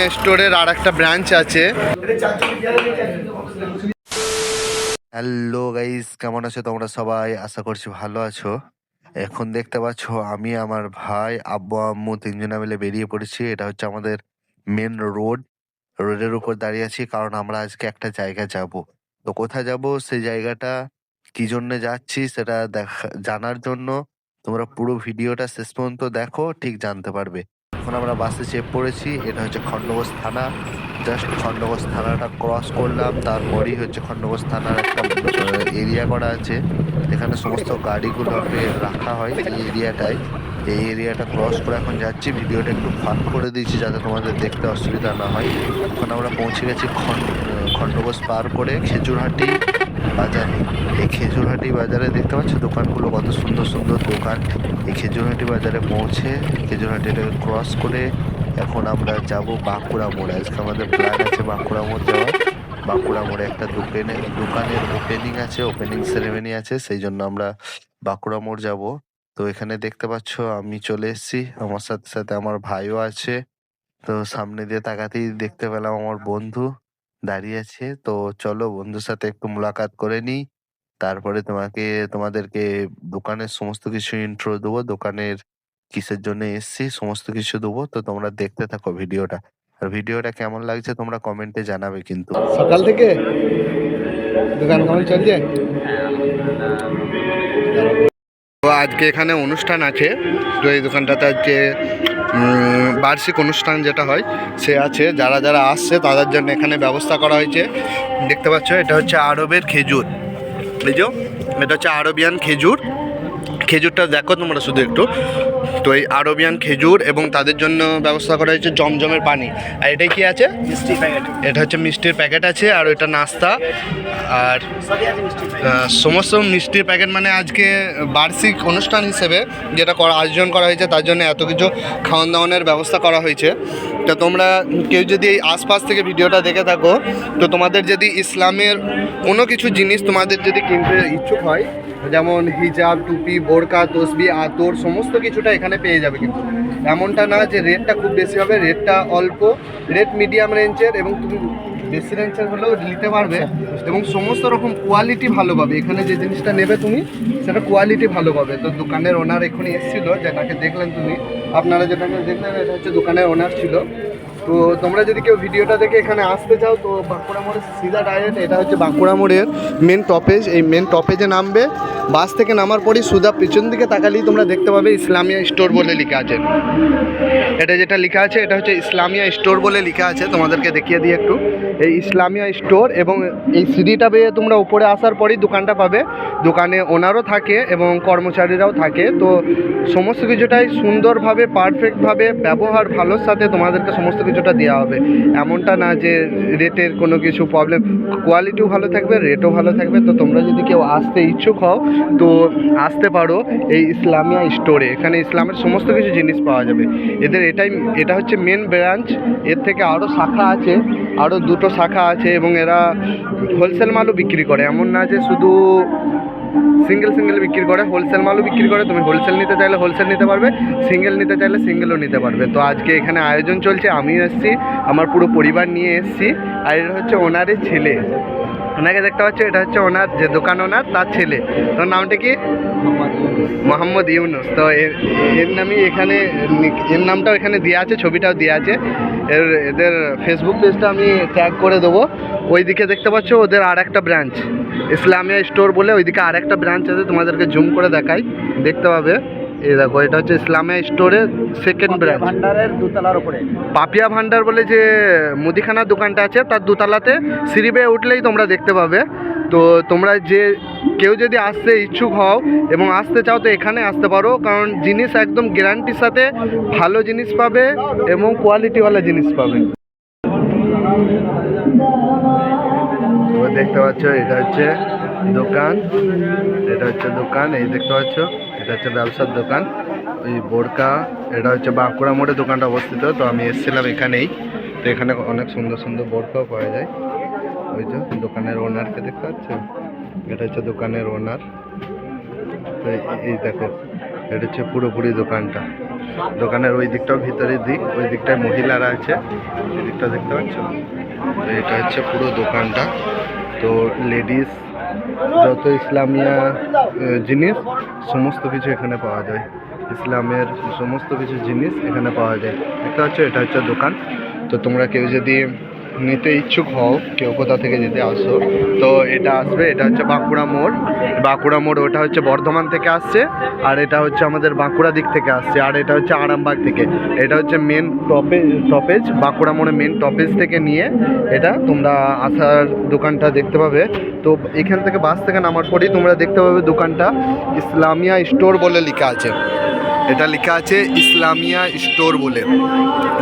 ইসলামিয়া স্টোরের আর একটা ব্রাঞ্চ আছে। হ্যালো গাইস, কেমন আছো তোমরা সবাই? আশা করছি ভালো আছো। এখন দেখতে পাচ্ছ আমি, আমার ভাই, আব্বু আম্মু তিনজনে মিলে বেরিয়ে পড়েছি। এটা হচ্ছে আমাদের মেন রোডের উপর দাঁড়িয়ে আছি, কারণ আমরা আজকে একটা জায়গা যাব। তো কোথায় যাব, সেই জায়গাটা কি জন্য যাচ্ছি সেটা জানার জন্য তোমরা পুরো ভিডিওটা শেষ পর্যন্ত দেখো, ঠিক জানতে পারবে। এখন আমরা বাসে চেপে পড়েছি। এটা হচ্ছে খণ্ডঘোষ থানা। জাস্ট খণ্ডঘোষ থানাটা ক্রস করলাম, তারপরেই হচ্ছে খণ্ডঘোষ থানার একটা এরিয়া করা আছে, এখানে সমস্ত গাড়িগুলোকে রাখা হয় এই এরিয়াটায়। এই এরিয়াটা ক্রস করে এখন যাচ্ছি। ভিডিওটা একটু ফাস্ট করে দিয়েছি যাতে তোমাদের দেখতে অসুবিধা না হয়। এখন আমরা পৌঁছে গেছি খণ্ডঘোষ পার করে খেজুরহাটি বাজারে। এই খেজুরহাটি বাজারে দেখতে পাচ্ছ দোকানগুলো, কত সুন্দর সুন্দর দোকান। এই খেজুরহাটি বাজারে পৌঁছে খেজুরহাটিটাকে ক্রস করে এখন আমরা যাব বাঁকুড়া মোড়। আজকে আমাদের প্ল্যান আছে বাঁকুড়া মোড় যাওয়ার। বাঁকুড়া মোড়ে একটা দোকানের ওপেনিং আছে, ওপেনিং সেরেমনি আছে, সেই জন্য আমরা বাঁকুড়া মোড় যাব। তো এখানে দেখতে পাচ্ছ আমি চলে এসেছি, আমার সাথে সাথে আমার ভাইও আছে। তো সামনে দিয়ে তাকাতেই দেখতে পেলাম আমার বন্ধু দাঁড়িয়ে আছে। তো চলো বন্ধুর সাথে একটু মুলাকাত করে নিই, তারপরে তোমাদেরকে দোকানের সমস্ত কিছু ইন্ট্রো দেবো, দোকানের কিসের জন্য এসছি সমস্ত কিছু দেবো। তো তোমরা দেখতে থাকো ভিডিওটা, আর ভিডিওটা কেমন লাগছে তোমরা কমেন্টে জানাবে কিন্তু। সকাল থেকে দোকান কেমন চলছে? তো আজকে এখানে অনুষ্ঠান আছে। তো এই দোকানটাতে আজকে বার্ষিক অনুষ্ঠান যেটা হয় সে আছে। যারা যারা আসছে তাদের জন্য এখানে ব্যবস্থা করা হয়েছে। দেখতে পাচ্ছ এটা হচ্ছে আরবের খেজুর, বুঝছো? এটা হচ্ছে আরবিয়ান খেজুর। খেজুরটা দেখো তোমরা শুধু একটু। তো এই আরবিয়ান খেজুর এবং তাদের জন্য ব্যবস্থা করা হয়েছে জমজমের পানি। আর এটাই কি আছে? মিষ্টির প্যাকেট। এটা হচ্ছে মিষ্টির প্যাকেট আছে, আর এটা নাস্তা আর সমস্ত মিষ্টির প্যাকেট। মানে আজকে বার্ষিক অনুষ্ঠান হিসেবে যেটা আয়োজন করা হয়েছে তার জন্য এত কিছু খাওয়ান দাওয়ানের ব্যবস্থা করা হয়েছে। তো তোমরা কেউ যদি এই আশপাশ থেকে ভিডিওটা দেখে থাকো, তো তোমাদের যদি ইসলামের কোনো কিছু জিনিস তোমাদের যদি কিনতে ইচ্ছুক হয়, যেমন হিজাব, টুপি, বোরকা, তসবি, আতর, সমস্ত কিছুটা এখানে পেয়ে যাবে। কিন্তু এমনটা না যে রেটটা খুব বেশি হবে, রেটটা অল্প, রেট মিডিয়াম রেঞ্জের, এবং তুমি বেশি রেঞ্জের হলেও নিতে পারবে, এবং সমস্ত রকম কোয়ালিটি ভালো পাবে। এখানে যে জিনিসটা নেবে তুমি সেটা কোয়ালিটি ভালো পাবে। তো দোকানের ওনার এখনই এসেছিল, যেটাকে দেখলেন তুমি, আপনারা যেটাকে দেখলেন এটা হচ্ছে দোকানের ওনার ছিল। তো তোমরা যদি কেউ ভিডিওটা দেখে এখানে আসতে চাও, তো বাঁকুড়া মোড়ের সিধা ডাইরেক্ট এটা হচ্ছে বাঁকুড়া মোড়ের মেন টপেজ। এই মেন টপেজে নামবে, বাস থেকে নামার পরই সুদা পিছন দিকে তাকালেই তোমরা দেখতে পাবে ইসলামিয়া স্টোর বলে লেখা আছে। এটা যেটা লেখা আছে এটা হচ্ছে ইসলামিয়া স্টোর বলে লেখা আছে। তোমাদেরকে দেখিয়ে দিই একটু, এই ইসলামিয়া স্টোর। এবং এই সিঁড়িটা বেয়ে তোমরা উপরে আসার পরেই দোকানটা পাবে। দোকানে ওনারও থাকে এবং কর্মচারীরাও থাকে। তো সমস্ত কিছুটাই সুন্দরভাবে, পারফেক্টভাবে, ব্যবহার ভালোর সাথে তোমাদেরকে সমস্ত কিছুটা দেওয়া হবে। এমনটা না যে রেটের কোনো কিছু প্রবলেম, কোয়ালিটিও ভালো থাকবে, রেটও ভালো থাকবে। তো তোমরা যদি কেউ আসতে ইচ্ছুক হও তো আসতে পারো এই ইসলামিয়া স্টোরে। এখানে ইসলামের সমস্ত কিছু জিনিস পাওয়া যাবে। এটা হচ্ছে মেন ব্রাঞ্চ। এর থেকে আরও শাখা আছে, আরও দুটো শাখা আছে, এবং এরা হোলসেল মালও বিক্রি করে। এমন না যে শুধু সিঙ্গেল বিক্রি করে, হোলসেল মালও বিক্রি করে। তুমি হোলসেল নিতে চাইলে হোলসেল নিতে পারবে, সিঙ্গেল নিতে চাইলে সিঙ্গেলও নিতে পারবে। তো আজকে এখানে আয়োজন চলছে, আমিও এসেছি, আমার পুরো পরিবার নিয়ে এসেছি। আর এটা হচ্ছে ওনারের ছেলে, ওনাকে দেখতে পাচ্ছ, এটা হচ্ছে ওনার যে দোকান ওনার তার ছেলে। তোর নামটা কি? মোহাম্মদ ইউনুস। তো এর নামই এখানে, এর নামটাও এখানে দেওয়া আছে, ছবিটাও দেওয়া আছে। এদের ফেসবুক পেজটা আমি ট্যাগ করে দেবো। ওইদিকে দেখতে পাচ্ছ ওদের আর একটা ব্রাঞ্চ ইসলামিয়া স্টোর বলে, ওইদিকে আর একটা ব্রাঞ্চ আছে, তোমাদেরকে জুম করে দেখাই, দেখতে পাবে। এই দেখো, এটা হচ্ছে ইসলামিয়া স্টোরের সেকেন্ড ব্রাঞ্চ, ভান্ডারের দোতলার উপরে। পাপিয়া ভান্ডার বলে যে মুদিখানার দোকানটা আছে তার দোতলাতে সিঁড়ি বেয়ে উঠলেই তোমরা দেখতে পাবে। তো তোমরা কেউ যদি আসতে ইচ্ছুক হও এবং আসতে চাও তো এখানে আসতে পারো, কারণ জিনিস একদম গ্যারান্টির সাথে ভালো জিনিস পাবে এবং কোয়ালিটিওয়ালা জিনিস পাবে। দেখতে পাচ্ছ এটা হচ্ছে দোকান, এটা হচ্ছে দোকান, এই দেখতে পাচ্ছ এটা হচ্ছে ব্যবসার দোকান। ওই বোরকা, এটা হচ্ছে বাঁকুড়া মোড়ে দোকানটা অবস্থিত। তো আমি এসেছিলাম এখানেই। তো এখানে অনেক সুন্দর সুন্দর বোরকাও পাওয়া যায়। ওই যে দোকানের ওনারকে দেখতে পাচ্ছ, এটা হচ্ছে দোকানের ওনার। তো এই দেখো, এটা হচ্ছে পুরোপুরি দোকানটা। দোকানের ওই দিকটাও ভিতরের দিক, ওই দিকটায় মহিলারা আছে, এই দিকটা দেখতে পাচ্ছ। তো এটা হচ্ছে পুরো দোকানটা। তো লেডিস যত ইসলামিয়া জিনিস সমস্ত কিছু এখানে পাওয়া যায়, ইসলামের সমস্ত কিছু জিনিস এখানে পাওয়া যায়। দেখতে পাচ্ছ এটা হচ্ছে দোকান। তো তোমরা কেউ যদি নিতে ইচ্ছুক হও, কেউ কোথা থেকে যদি আসো, তো এটা আসবে। এটা হচ্ছে বাঁকুড়া মোড়। বাঁকুড়া মোড় ওটা হচ্ছে বর্ধমান থেকে আসছে, আর এটা হচ্ছে আমাদের বাঁকুড়া দিক থেকে আসছে, আর এটা হচ্ছে আরামবাগ থেকে। এটা হচ্ছে মেন টপেজ, বাঁকুড়া মোড়ে মেন টপেজ থেকে নিয়ে এটা তোমরা আসার দোকানটা দেখতে পাবে। তো এখান থেকে বাস থেকে নামার পরেই তোমরা দেখতে পাবে দোকানটা ইসলামিয়া স্টোর বলে লেখা আছে। এটা লেখা আছে ইসলামিয়া স্টোর বলে।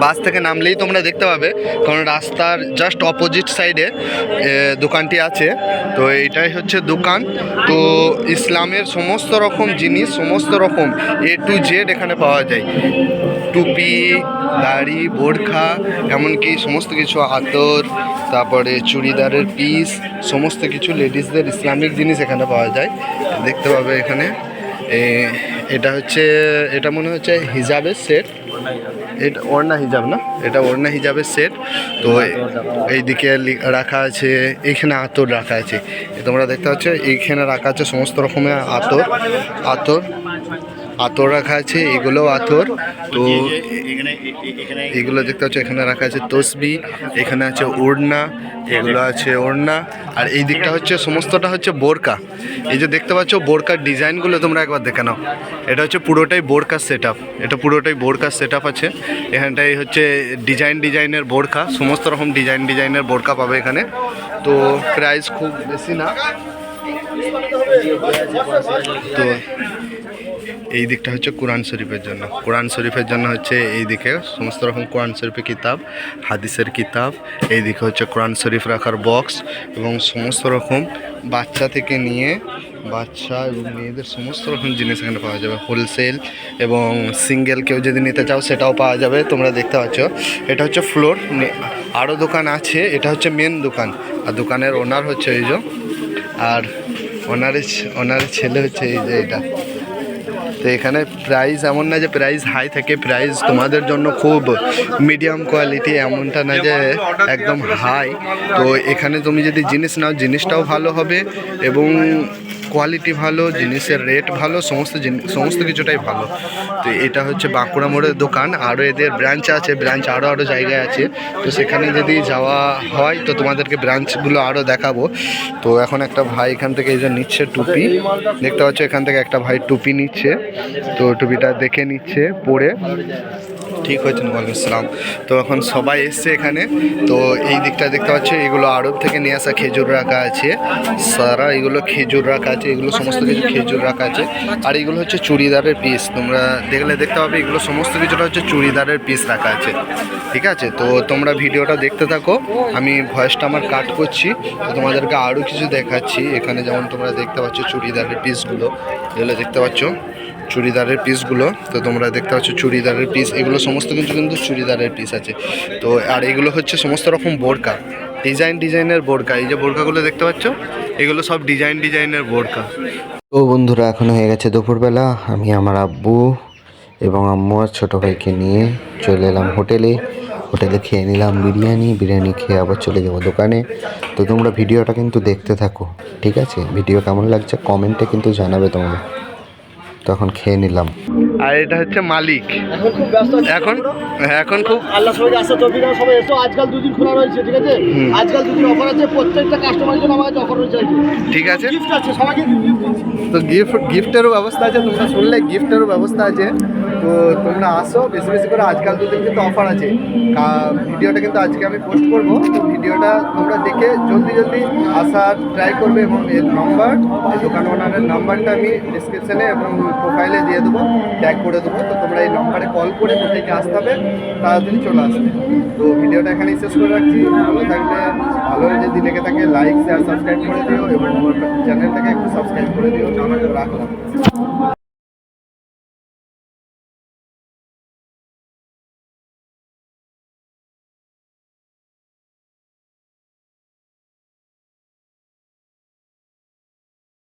বাস থেকে নামলেই তোমরা দেখতে পাবে, কারণ রাস্তার জাস্ট অপোজিট সাইডে দোকানটি আছে। তো এটাই হচ্ছে দোকান। তো ইসলামের সমস্ত রকম জিনিস, সমস্ত রকম A to Z এখানে পাওয়া যায়। টুপি, দাড়ি, বোরখা, এমনকি সমস্ত কিছু আতর, তারপরে চুড়িদারের পিস, সমস্ত কিছু লেডিসদের ইসলামিক জিনিস এখানে পাওয়া যায়। দেখতে পাবে এখানে। এটা হচ্ছে, এটা মনে হচ্ছে হিজাবের সেট। এটা ওড়না হিজাব না, এটা ওড়না হিজাবের সেট। তো এইদিকে রাখা আছে, এইখানে আতর রাখা আছে। তোমরা দেখতে পাচ্ছ এইখানে রাখা আছে সমস্ত রকমের আতর রাখা আছে, এগুলোও আতর। তো এগুলো দেখতে পাচ্ছ এখানে রাখা আছে তসবি, এখানে আছে ওড়না, এগুলো আছে ওড়না। আর এই দিকটা হচ্ছে সমস্তটা হচ্ছে বোরকা। এই যে দেখতে পাচ্ছ বোরকার ডিজাইনগুলো তোমরা একবার দেখে নাও। এটা হচ্ছে পুরোটাই বোরকার সেট আপ, এটা পুরোটাই বোরকার সেট আপ আছে। এখানটাই হচ্ছে ডিজাইনের বোরকা, সমস্ত রকম ডিজাইনের বোরকা পাবে এখানে। তো প্রাইস খুব বেশি না। তো এই দিকটা হচ্ছে কোরআন শরীফের জন্য। কোরআন শরীফের জন্য হচ্ছে এই দিকে সমস্ত রকম কোরআন শরীফের কিতাব, হাদিসের কিতাব। এই দিকে হচ্ছে কোরআন শরীফ রাখার বক্স, এবং সমস্ত রকম বাচ্চা থেকে নিয়ে বাচ্চা এবং মেয়েদের সমস্ত রকম জিনিস এখানে পাওয়া যাবে। হোলসেল এবং সিঙ্গেল কেউ যদি নিতে চাও সেটাও পাওয়া যাবে। তোমরা দেখতে পাচ্ছ এটা হচ্ছে ফ্লোর, আরও দোকান আছে। এটা হচ্ছে মেন দোকান, আর দোকানের ওনার হচ্ছে এই যে, আর ওনারের ছেলে হচ্ছে এই যে এটা। তো এখানে প্রাইস এমন না যে প্রাইস হাই থাকে, প্রাইস তোমাদের জন্য খুব মিডিয়াম কোয়ালিটি, এমনটা না যে একদম হাই। তো এখানে তুমি যদি জিনিস নাও, জিনিসটাও ভালো হবে এবং কোয়ালিটি ভালো, জিনিসের রেট ভালো, সমস্ত কিছুটাই ভালো। তো এটা হচ্ছে বাঁকুড়া মোড়ের দোকান। আরও এদের ব্রাঞ্চ আছে, ব্রাঞ্চ আরও জায়গায় আছে। তো সেখানে যদি যাওয়া হয় তো তোমাদেরকে ব্রাঞ্চগুলো আরও দেখাবো। তো এখন একটা ভাই এখান থেকে এই যে নিচ্ছে টুপি, দেখতে পাচ্ছ এখান থেকে একটা ভাই টুপি নিচ্ছে। তো টুপিটা দেখে নিচ্ছে পরে। ঠিক হয়েছে, ওয়ালাইকুম আসসালাম। তো এখন সবাই এসছে এখানে। তো এই দিকটা দেখতে পাচ্ছ এগুলো আড়ত থেকে নিয়ে আসা খেজুর রাখা আছে, সারা এগুলো খেজুর রাখা আছে, এগুলো সমস্ত কিছু খেজুর রাখা আছে। আর এগুলো হচ্ছে চুড়িদারের পিস, তোমরা দেখতে পাবে এগুলো সমস্ত কিছুটা হচ্ছে চুড়িদারের পিস রাখা আছে। ঠিক আছে, তো তোমরা ভিডিওটা দেখতে থাকো, আমি ভয়েসটা আমার কাট করছি। তো তোমাদেরকে আরও কিছু দেখাচ্ছি। এখানে যেমন তোমরা দেখতে পাচ্ছ চুড়িদারের পিসগুলো, এগুলো দেখতে পাচ্ছ চুড়িদারের পিসগুলো। তো তোমরা দেখতে পাচ্ছ চুড়িদারের পিস, এগুলো সমস্ত কিছু কিন্তু চুড়িদারের পিস আছে। তো আর এগুলো হচ্ছে সমস্ত রকম বোরকা, ডিজাইনের বোরকা। এই যে বোরকাগুলো দেখতে পাচ্ছ এগুলো সব ডিজাইনের বোরকা। তো বন্ধুরা, এখন হয়ে গেছে দুপুরবেলা। আমি আমার আব্বু এবং আম্মু আর ছোটো ভাইকে নিয়ে চলে এলাম হোটেলে খেয়ে নিলাম বিরিয়ানি খেয়ে আবার চলে যাবো দোকানে। তো তোমরা ভিডিওটা কিন্তু দেখতে থাকো, ঠিক আছে? ভিডিও কেমন লাগছে কমেন্টে কিন্তু জানাবে তোমরা। তখন খেয়ে নিলাম। আর এটা হচ্ছে মালিক। এখন খুব ব্যস্ত আছে, এখন খুব আল্লাহ সবাইকে আসতে তৌফিক দাও। সবাই এসো, আজকাল দুদিন খোলা রয়েছে, ঠিক আছে? আজকাল দুদিন অফার আছে, প্রত্যেকটা কাস্টমারের জন্য আমার কাছে অফার রয়েছে। ঠিক আছে, গিফট আছে সবাইকে, তো গিফটেরও ব্যবস্থা আছে। তোমরা শুনলে গিফটেরও ব্যবস্থা আছে। তো তোমরা আসো বেশি করে, আজকাল দুদিন কিন্তু অফার আছে। ভিডিওটা কিন্তু আজকে আমি পোস্ট করব। তো ভিডিওটা তোমরা দেখে জলদি আসার ট্রাই করবে, এবং এর নাম্বার, দোকান ওনারের নাম্বারটা আমি ডিসক্রিপশানে এবং প্রোফাইলে দিয়ে দেবো, ট্যাগ করে দেবো। তো তোমরা এই নাম্বারে কল করে কোথায় আসতে হবে তাড়াতাড়ি চলে আসবে। তো ভিডিওটা এখানেই শেষ করে রাখছি। ভালো থাকলে, ভালো যদি লেগে থাকে লাইক শেয়ার সাবস্ক্রাইব করে দিও, এবং আমার চ্যানেলটাকে একটু সাবস্ক্রাইব করে দিও। রাখলাম।